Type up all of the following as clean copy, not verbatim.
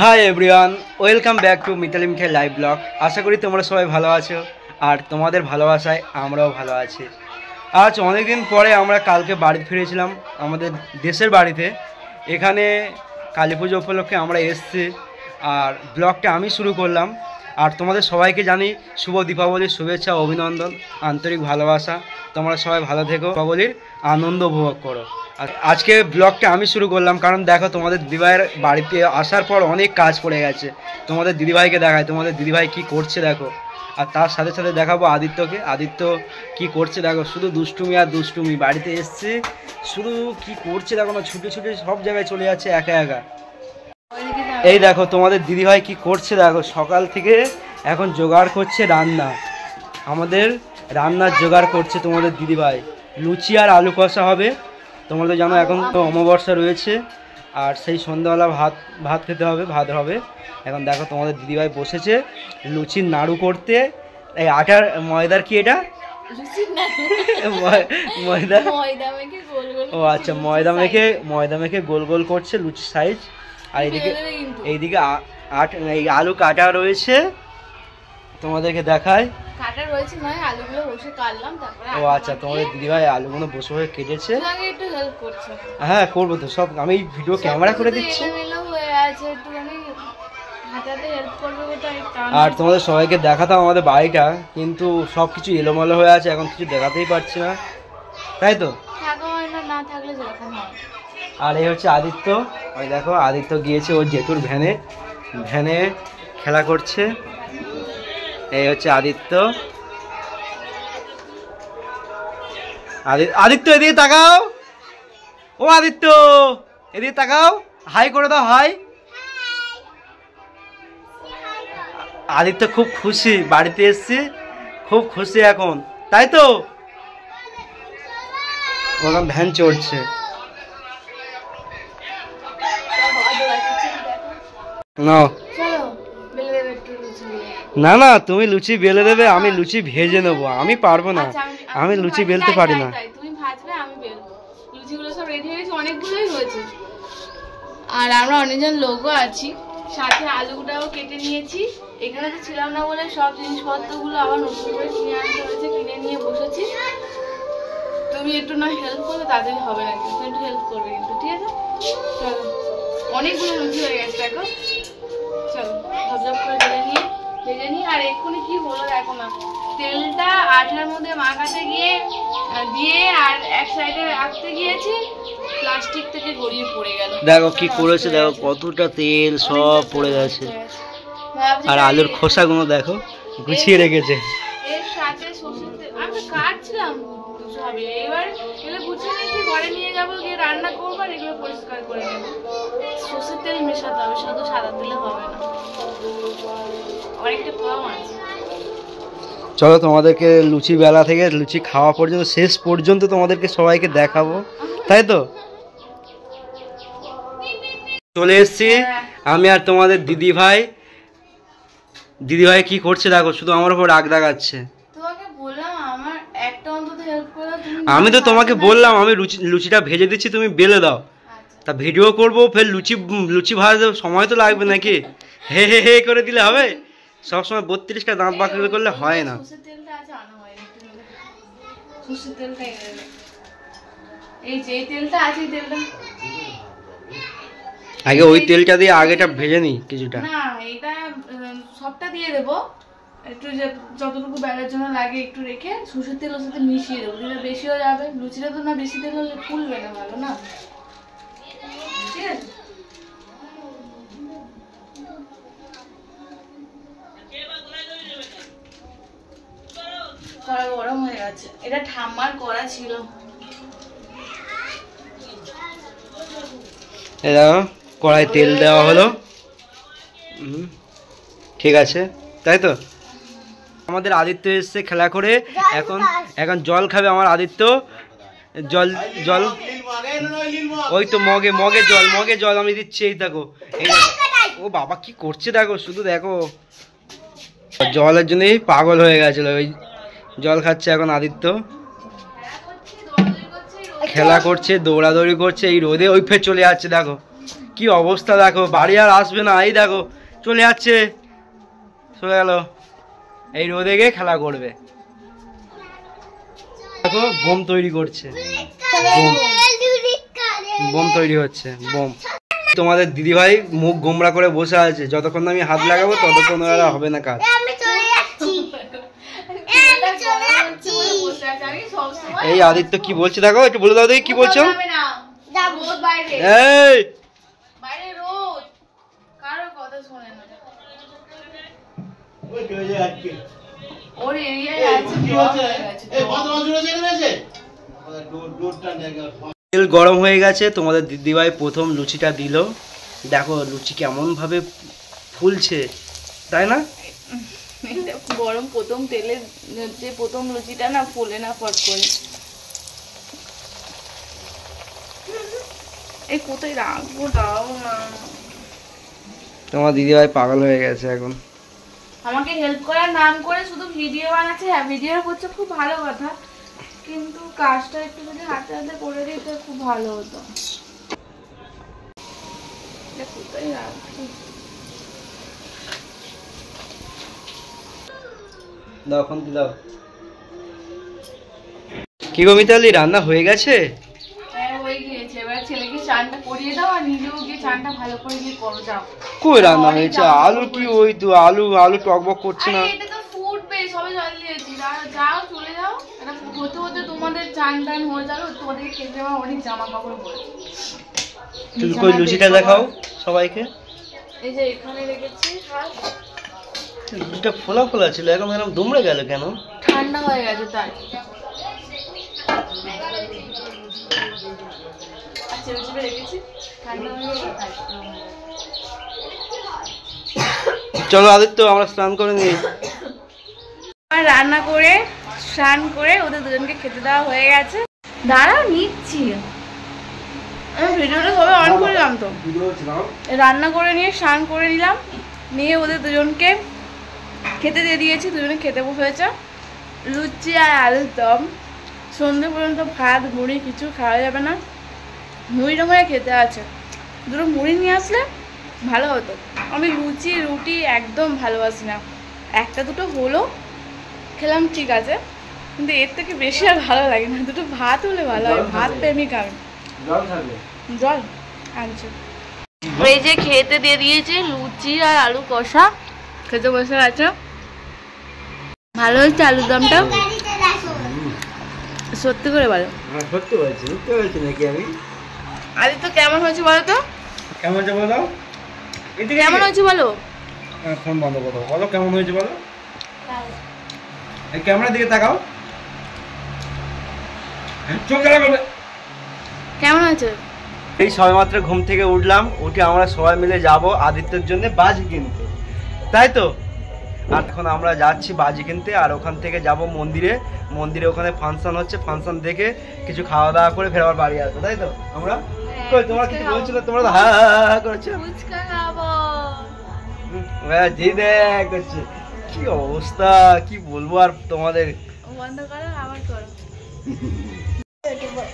High everyone, welcome back to Mitali Mithai live blog. আশা করি তোমরা সবাই ভালো আছো আর তোমাদের ভালোবাসায় আমরাও ভালো আছি। আজ অনেকদিন পরে আমরা কালকে বাড়ি ফিরেছিলাম আমাদের দেশের বাড়িতে। এখানে কালী পুজো উপলক্ষে আমরা এসেছি আর ব্লগটা আমি শুরু করলাম। আর তোমাদের সবাইকে জানি শুভ দীপাবলির শুভেচ্ছা, অভিনন্দন, আন্তরিক ভালোবাসা। তোমরা সবাই ভালো থেকো, দীপাবলির আনন্দ উপভোগ করো। আজকে ব্লগটা আমি শুরু করলাম কারণ দেখো তোমাদের দিদিভাইয়ের বাড়িতে আসার পর অনেক কাজ পড়ে গেছে। তোমাদের দিদিভাইকে দেখায় তোমাদের দিদিভাই কি করছে দেখো। আর তার সাথে সাথে দেখাবো আদিত্যকে, আদিত্য কি করছে দেখো। শুধু দুষ্টুমি আর দুষ্টুমি, বাড়িতে এসছে শুধু কি করছে দেখো না, ছুটে ছুটে সব জায়গায় চলে যাচ্ছে একা একা। এই দেখো তোমাদের দিদিভাই কি করছে দেখো, সকাল থেকে এখন জোগাড় করছে রান্না, আমাদের রান্নার জোগাড় করছে তোমাদের দিদিভাই। লুচি আর আলু কষা হবে। তোমরা তো জানো এখন তো অমাবস্যা রয়েছে আর সেই সন্ধ্যাবেলা ভাত খেতে হবে, ভাত হবে। এখন দেখো তোমাদের দিদিভাই বসেছে লুচির নাড়ু করতে। এই আটার ময়দার কি এটা ময়দা, ও আচ্ছা, ময়দা মেখে গোল গোল করছে লুচি সাইজ। আর এইদিকে এই আলু কাটা রয়েছে, তোমাদেরকে দেখায়। কাটা রয়েছে নয়, আলুগুলো বসে কাটলাম, তারপরে ও আচ্ছা, তোমাদের দিদিভাই আলুগুলো বসে বসে কেটেছে। আগে একটু হেল্প করছো? হ্যাঁ করবো তো, সব আমি ভিডিও ক্যামেরা করে দিচ্ছি। হয়ে আছে, একটু আমি হাতাতে হেল্প করব তাই। আর তোমাদের সবাইকে দেখাতাম আমাদের বাড়িটা, কিন্তু সব কিছু এলোমেলো হয়ে আছে, এখন কিছু দেখাতেই পারছি না, তাই তো। থাকা হয় না, না থাকলে যেরকম হয়। আর এই হচ্ছে আদিত্য, ওই দেখো আদিত্য গিয়েছে ওর জেঠুর ভ্যানে খেলা করছে। এই হচ্ছে আদিত্য। আদিত্য এদিকে তাকাও, ও আদিত্য এদিকে তাকাও, হাই করে দাও, হাই। আদিত্য খুব খুশি, বাড়িতে এসছে খুব খুশি এখন, তাই তো। ওখানে ভ্যান চড়ছে। না না, তুমি লুচি বেলে দেবে, আমি লুচি ভেজে নেবো। আমি পারবো না, আমি লুচি বেলতে পারি না। তুমি ভাজবে, আমি বেলবো। লুচিগুলো সব রেডি হয়ে গেছে, অনেকগুলোই হয়েছে। আর আমরা অনেকজন লোকও আছি, সাথে আলুটাও কেটে নিয়েছি। এখানে তো ছিলাম না বলে সব জিনিসপত্রগুলো আবার নতুন করে কিনে আনতে হয়েছে, কিনে নিয়ে বসেছি। তুমি একটু না হেল্প করবে, তাদের হবে না, কিন্তু একটু হেল্প করবে কিন্তু, ঠিক আছে? চলো, অনেকগুলো লুচি হয়ে গেছে দেখো। চলো ঝপঝপ করে ভেজে নিই। আর এক্ষুনি কি হলো দেখো না, তেলটা আঠার মধ্যে মাখাতে গিয়ে দিয়ে আর এক সাইডে রাখতে গিয়েছি, প্লাস্টিক থেকে গড়িয়ে পড়ে গেল। দেখো কি করেছে, দেখো কতটা তেল সব পড়ে গেছে। আর আলুর খোসাগুলো দেখো গুছিয়ে রেখেছে। এর সাথে সরষের তেল আমি কাটছিলাম সবে, এবার এগুলো গুছিয়ে নিয়েছি, ঘরে নিয়ে যাবো, গিয়ে রান্না করবো আর এগুলো পরিষ্কার করে নেবো। সরষের তেল মেশাতে হবে, শুধু সাদা তেলে হবে না, অনেকটা কম আছে। চলো তোমাদেরকে লুচি বেলা থেকে লুচি খাওয়া পর্যন্ত, শেষ পর্যন্ত তোমাদেরকে সবাইকে দেখাবো, তাই তো। চলে এসছি আমি আর তোমাদের দিদিভাই কি করছে দেখো, শুধু আমার উপর রাগ দেখাচ্ছে। আমি তো তোমাকে বললাম আমি লুচিটা ভেজে দিচ্ছি, তুমি বেলে দাও। তা ভিডিও করবো, ফের লুচি ভাজতে সময় তো লাগবে নাকি? হে হে হে করে দিলে হবে? সবসময় 32টা দাঁত বাঁকলে করলে হয় না। আগে ওই তেলটা দিয়ে আগেটা ভেজে নি কিছুটা। না, এটা সবটা দিয়ে দেবো, একটু যতটুকু বেলার জন্য লাগে একটু রেখে সরষের তেল ওর সাথে মিশিয়ে দেবো, দিলে বেশি হয়ে যাবে। লুচিটা তো না বেশি তেল হলে ফুলবে না, ভালো না, ঠিক আছে? কড়া গরম হয়ে গেছে, এটা ঠাম্মার কড়া ছিল। এই দেখো কড়াই তেল দেওয়া হলো, ঠিক আছে, তাই তো। আমাদের আদিত্য এসছে খেলা করে, এখন জল খাবে আমার আদিত্য। জল ওই তো মগে জল আমি দিচ্ছি। এই দেখো, ও বাবা কি করছে দেখো, শুধু দেখো জলের জন্যই পাগল হয়ে গেছিল, ওই জল খাচ্ছে এখন আদিত্য। খেলা করছে, দৌড়াদৌড়ি করছে এই রোদে, ওই ফের চলে যাচ্ছে দেখো কি অবস্থা দেখো, বাড়ি আর আসবে না, এই দেখো চলে যাচ্ছে, চলে গেল, এই রোদে গিয়ে খেলা করবে। দেখো বোম তৈরি করছে, বোম তৈরি হচ্ছে, বোম। তোমাদের দিদিভাই মুখ গোমরা করে বসে আছে, যতক্ষণ আমি হাত লাগাবো ততক্ষণ ওরা হবে না কাজ। এই আদিত্য কি বলছে দেখো, একটু বলে দাও দেখি কি বলছো। এই তেল গরম হয়ে গেছে, তোমাদের দিদিভাই প্রথম লুচিটা দিল, দেখো লুচি কেমন ভাবে ফুলছে, তাই না? গরম প্রথম তেলে যে প্রথম লুচিটা না ফুলে না ফট করে। এই কোথায় রাখবো দাও না। তোমার দিদিভাই পাগল হয়ে গেছে এখন, আমাকে হেল্প করার নাম করে শুধু ভিডিও বানাচ্ছে। হ্যাঁ ভিডিও করছে, খুব ভালো কথা, কিন্তু কাজটা একটু যদি হাতে হাতে করে দিতে খুব ভালো হতো। কোথায় রাখবো দাও এখন দাও। কি গো মিতালি, রান্না হয়ে গেছে? হ্যাঁ হয়ে গিয়েছে, এবার ছেলেকে চানটা করিয়ে দাও আর নিজেও গিয়ে চানটা ভালো করে গিয়ে করো, যাও। কই রান্না হয়েছে? আলু কি ওই তো আলু টকবক করছে না। এটা তো ফুটবে, সবে জল দিয়েছি, যাও চলে যাও। এটা হতে হতে তোমাদের চান টান হয়ে যাবে, তোমাদেরকে খেতে আমার অনেক জামা কাপড় পড়েছে। কই লুচিটা দেখাও সবাইকে। এই যে এখানে রেখেছি, লুচিটা ফোলা ফোলা ছিল, এখন এরকম দুমড়ে গেল কেন? ঠান্ডা হয়ে গেছে তাই। চলো আদিত্য আমরা স্নান করে নিই। রান্না করে স্নান করে ওদের দুজনকে খেতে দেওয়া হয়ে গেছে। দাঁড়াও নিচ্ছি, আমি ভিডিওটা সবাই অন করলাম তো। রান্না করে নিয়ে স্নান করে নিলাম, নিয়ে ওদের দুজনকে খেতে দিয়ে দিয়েছি, দুজনে খেতে বসেছে। লুচি আর আলুর দম, সন্ধ্যে পর্যন্ত ভাত মুড়ি কিছু খাওয়া যাবে না, মুড়িটা হয়ে খেতে আছে। দুটো মুড়ি নিয়ে আসলে ভালো হতো। আমি লুচি রুটি একদম ভালোবাসি না, একটা দুটো হলো খেলাম ঠিক আছে, কিন্তু এর থেকে বেশি আর ভালো লাগে না। দুটো ভাত হলে ভালো হয়, ভাত প্রেমিক আমি। জল আনছে। এই যে খেতে দিয়ে দিয়েছে লুচি আর আলু কষা, খেতে বসে আছে। ভালো হয়েছে আলুর দমটা, সত্যি করে বলো। সত্যি বলছি, মিথ্যে বলছি নাকি আমি? আদি তো কেমন হয়েছে বলো তো? কেমন হয়েছে বলো, কেমন হয়েছে বলো। ফোন বন্ধ করো, বলো কেমন হয়েছে বলো। এই ক্যামেরার দিকে তাকাও, চোখ জ্বালা করবে। কেমন হয়েছে? এই সবেমাত্র ঘুম থেকে উঠলাম, উঠে আমরা সবাই মিলে যাব আদিত্যের জন্য বাজি কিনতে, তাই তো? আর এখন আমরা যাচ্ছি বাজি কিনতে, আর ওখান থেকে যাব মন্দিরে। মন্দিরে ওখানে ফাংশন হচ্ছে, ফাংশন দেখে কিছু খাওয়া দাওয়া করে ফের আবার বাড়ি আসবো, তাই তো? আমরা তোমরা কিছু বলছিল, তোমরা তো হা হা করছো। ফুচকা খাবো। জি দেখ করছে, কি অবস্থা কি বলবো আর তোমাদের। বন্ধ করো, আবার করো।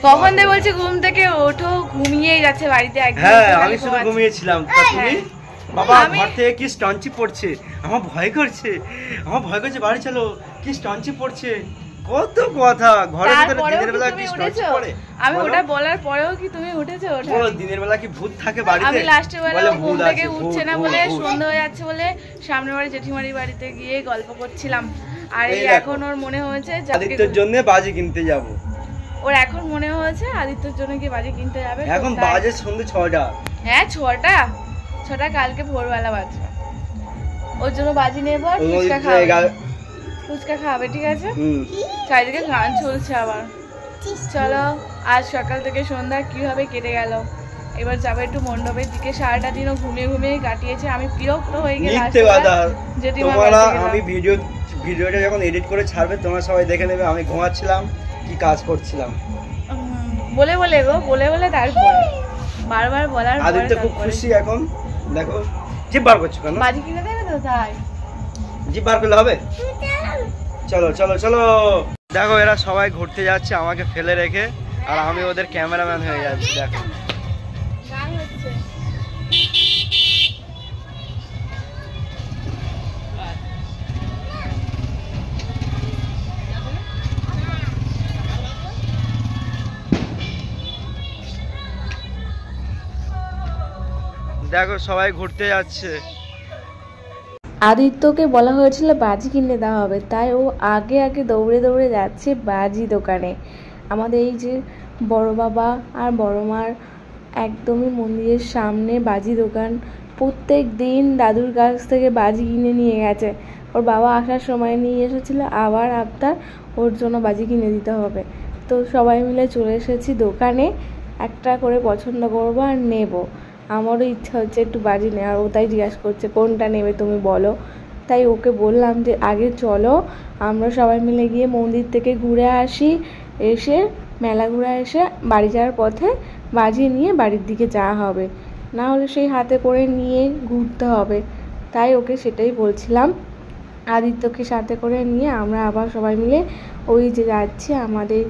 কখন দিয়ে বলছে ঘুম থেকে ওঠো, ঘুমিয়েই যাচ্ছে বাড়িতে একদম। হ্যাঁ আমি শুধু ঘুমিয়েছিলাম, তা তুমি? বাবা ঘর থেকে কি স্টঞ্চি পড়ছে, আমার ভয় করছে, বাড়ি চলো, কি স্টঞ্চি পড়ছে, কত কথা। ঘরের ভিতরে দিনের বেলা কি স্টঞ্চি পড়ে? আমি ওটা বলার পরেও কি তুমি উঠেছো? ওঠা বলো দিনের বেলা কি ভূত থাকে বাড়িতে? আমি লাস্টের বেলা ঘুম থেকে উঠছে না বলে, সন্ধ্যা হয়ে যাচ্ছে বলে সামনের বাড়ি জেঠিমারির বাড়িতে গিয়ে গল্প করছিলাম। আর এখন ওর মনে হয়েছে আদিত্যের জন্য বাজি কিনতে যাব। ওর এখন মনে হয়েছে আদিত্যের জন্য কি বাজি কিনতে যাবে। এখন বাজে সন্ধ্যে 6টা। হ্যাঁ 6টা কালকে ভোরবেলা বাজবে। ওর জন্য বাজি নেব, আর ফুচকা খাবে, ঠিক আছে? চারিদিকে গান চলছে আবার। চলো আজ সকাল থেকে সন্ধ্যা কিভাবে কেটে গেল, এবার যাবো একটু মণ্ডপের দিকে। সারাটা দিনও ঘুমিয়ে কাটিয়েছে, আমি বিরক্ত হয়ে গেলাম। আমি ভিডিওটা যখন এডিট করে ছাড়বে তোমরা সবাই দেখে নেবে আমি ঘুমাচ্ছিলাম কি কাজ করছিলাম। বলে তারপর বারবার বলার পরে আদিত্য খুব খুশি এখন, দেখো জিভ বার করছো কেন? বাজি কিনে দেবে তো, তাই জিভ বার করলে হবে। চলো চলো চলো, দেখো এরা সবাই ঘুরতে যাচ্ছে আমাকে ফেলে রেখে, আর আমি ওদের ক্যামেরাম্যান হয়ে যাচ্ছি। দেখো দেখো সবাই ঘুরতে যাচ্ছে। আদিত্যকে বলা হয়েছিল বাজি কিনে দেওয়া হবে, তাই ও আগে আগে দৌড়ে দৌড়ে যাচ্ছে বাজি দোকানে। আমাদের এই যে বড় বাবা আর বড় মার একদমই মন্দিরের সামনে বাজি দোকান। প্রত্যেক দিন দাদুর কাছ থেকে বাজি কিনে নিয়ে গেছে। ওর বাবা আসার সময় নিয়ে এসেছিলো, আবার আবদার ওর জন্য বাজি কিনে দিতে হবে। তো সবাই মিলে চলে এসেছি দোকানে, একটা করে পছন্দ করবো আর নেবো। আমারও ইচ্ছা হচ্ছে একটু বাজি নেওয়ার, ও তাই জিজ্ঞাসা করছে কোনটা নেবে তুমি বলো। তাই ওকে বললাম যে আগে চলো আমরা সবাই মিলে গিয়ে মন্দির থেকে ঘুরে আসি, এসে মেলা ঘুরে এসে বাড়ি যাওয়ার পথে বাজি নিয়ে বাড়ির দিকে যাওয়া হবে, না হলে সেই হাতে করে নিয়ে ঘুরতে হবে। তাই ওকে সেটাই বলছিলাম। আদিত্যকে সাথে করে নিয়ে আমরা আবার সবাই মিলে ওই যে যাচ্ছি আমাদের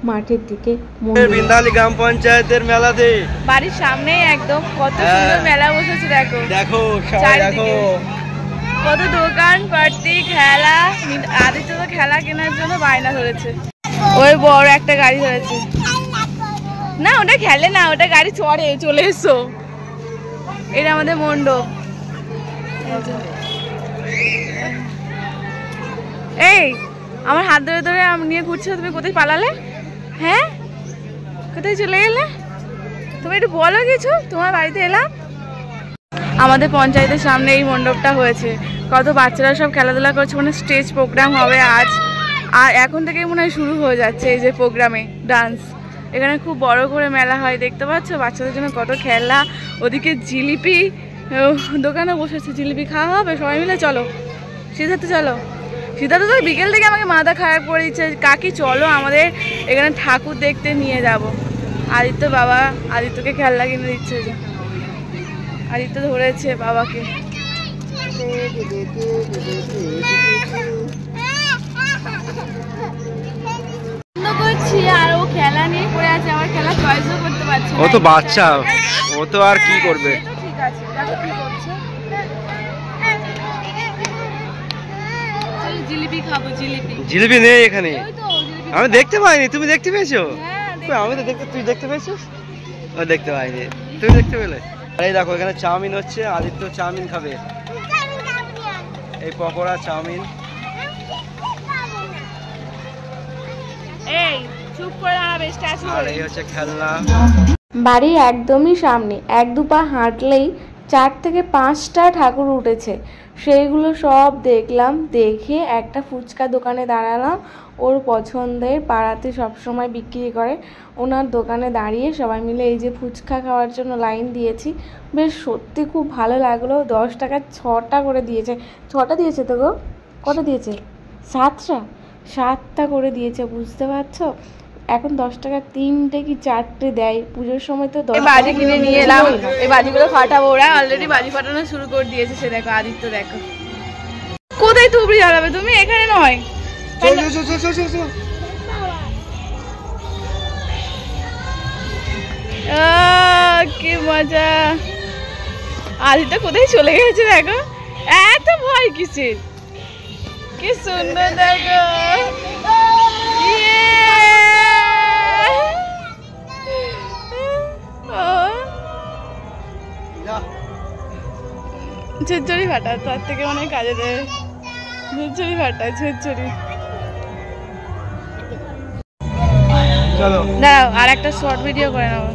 মাঠের দিকে, বিন্দালি গ্রাম পঞ্চায়েতের মেলাতে। বাড়ির সামনেই একদম কত সুন্দর মেলা বসেছে। দেখো দেখো সবাই দেখো কত দোকান পার্টি খেলা। আদিত্য তো খেলা কেনার জন্য বায়না ধরেছে, ওই বড় একটা গাড়ি ধরেছে। না ওটা খেলে না, ওটা গাড়ি চড়ে। চলে এসো, এটা আমাদের মণ্ডপ। এই আমার হাত ধরে ধরে নিয়ে ঘুরছো, তুমি কোথায় পালালে? হ্যাঁ কোথায় চলে গেলে? তুমি একটু বলো কিছু, তোমার বাড়িতে এলাম। আমাদের পঞ্চায়েতের সামনে এই মণ্ডপটা হয়েছে, কত বাচ্চারা সব খেলাধুলা করছে, মানে স্টেজ প্রোগ্রাম হবে আজ। আর এখন থেকেই মনে হয় শুরু হয়ে যাচ্ছে এই যে প্রোগ্রামে ডান্স। এখানে খুব বড় করে মেলা হয়, দেখতে পাচ্ছ বাচ্চাদের জন্য কত খেলা। ওদিকে জিলিপি দোকানে বসেছে, জিলিপি খাওয়া হবে সবাই মিলে। চলো সিদ্ধার্থ, চলো সিদ্ধার্থ। তো বিকেল থেকে আমাকে মাথা খারাপ করে দিচ্ছে, কাকি চলো আমাদের এখানে ঠাকুর দেখতে নিয়ে যাব। আদিত্য বাবা আদিত্যকে খেলনা কিনে দিচ্ছে, যে আদিত্য ধরেছে বাবাকে। করছি আর ও খেলা নিয়ে পড়ে আছে, আমার খেলা চয়েসও করতে পারছে না। ও তো বাচ্চা, ও তো আর কি করবে। ঠিক আছে, দেখো কি করছে। জিলিপি খাবো, জিলিপি। জিলিপি নেই এখানে, আমি দেখতে পাইনি। তুমি দেখতে পেয়েছো? আমি তো দেখতে, তুই দেখতে পেয়েছিস? ও দেখতে পাইনি, তুই দেখতে পেলে? এই দেখো এখানে চাউমিন হচ্ছে, আদিত্য চাউমিন খাবে। এই পকোড়া চাউমিন। এই চুপ করে দাঁড়াবে, স্ট্যাচু। আর এই হচ্ছে খেলনা। বাড়ির একদমই সামনে, এক দু পা হাঁটলেই 4 থেকে 5টা ঠাকুর উঠেছে। সেইগুলো সব দেখলাম, দেখে একটা ফুচকা দোকানে দাঁড়ালাম। ওর পছন্দের, পাড়াতে সবসময় বিক্রি করে, ওনার দোকানে দাঁড়িয়ে সবাই মিলে এই যে ফুচকা খাওয়ার জন্য লাইন দিয়েছি। বেশ সত্যি খুব ভালো লাগলো। 10 টাকা 6টা করে দিয়েছে। 6টা দিয়েছে তো গো? কত দিয়েছে? 7টা করে দিয়েছে, বুঝতে পারছো? এখন 10 টাকা 3টে কি 4টে দেয়। পুজোর সময় তো 10 বাজি কিনে নিয়ে এলাম, এই বাজিগুলো ফাটাবো। ওরা অলরেডি বাজি ফাটানো শুরু করে দিয়েছে। সে দেখো আদিত্য, দেখো কোথায় তুবড়ি জ্বালাবে তুমি, এখানে নয়। কি মজা। আদিত্য কোথায় চলে গেছে দেখো, এত ভয় কিসের? কি সুন্দর দেখো। ঝুরঝুরি ফাটা, তার থেকে অনেক কাজে দেয়। ঝুরঝুরি ফাটা, ঝুরঝুরি। দাঁড়াও আর একটা শর্ট ভিডিও করে নেবো।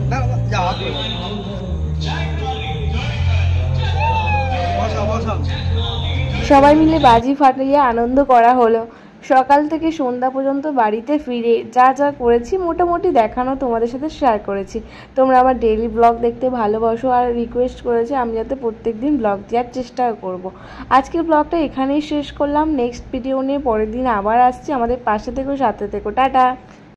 সবাই মিলে বাজি ফাটিয়ে আনন্দ করা হলো। সকাল থেকে সন্ধ্যা পর্যন্ত বাড়িতে ফিরে যা যা করেছি মোটামুটি দেখানো তোমাদের সাথে শেয়ার করেছি। তোমরা আমার ডেইলি ব্লগ দেখতে ভালোবাসো আর রিকোয়েস্ট করেছে আমি যাতে প্রত্যেক দিন ব্লগ দেওয়ার চেষ্টা করব। আজকের ব্লগটা এখানেই শেষ করলাম। নেক্সট ভিডিও নিয়ে পরের দিন আবার আসছি। আমাদের পাশে থেকো, সাথে থেকো। টাটা।